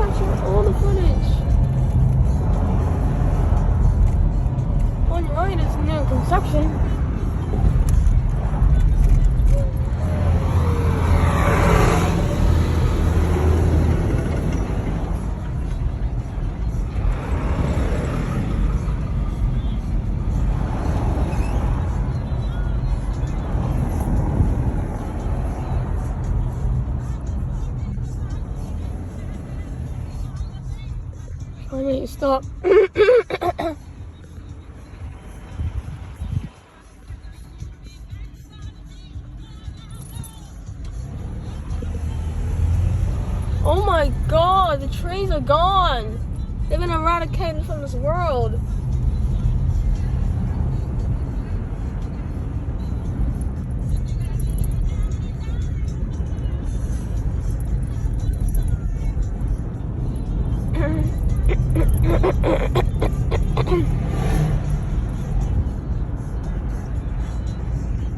capturing all the footage. On your right is new construction. I need to stop. Oh my god, the trees are gone. They've been eradicated from this world.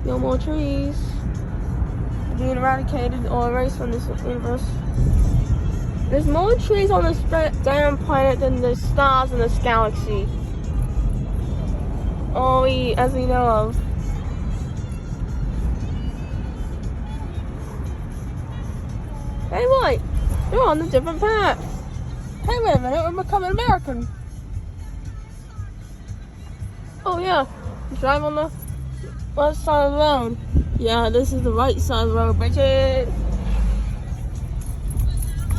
No more trees being eradicated or erased from this universe. There's more trees on this damn planet than the stars in this galaxy. As we know of. Hey, wait! You're on a different path. Hey, wait a minute, we're becoming American. Oh yeah, drive on the left side of the road. Yeah, this is the right side of the road, Bridget.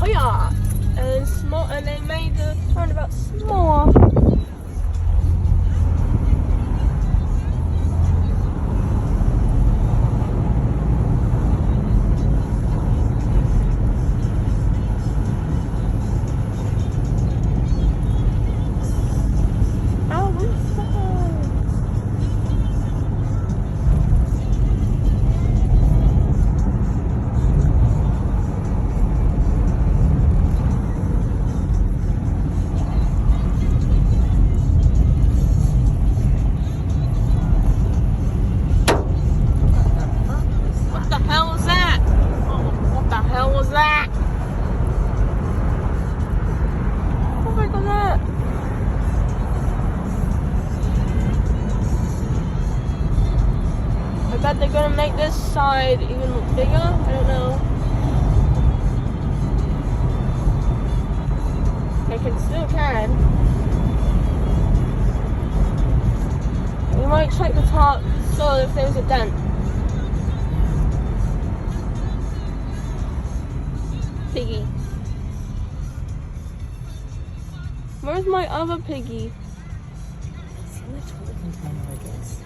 Oh yeah, and small, and they made the turnabout smaller. I bet they're gonna make this side even bigger. I don't know. They still can. We might check the top so if there's a dent. Piggy. Where's my other piggy? It's in the toilet container, I guess.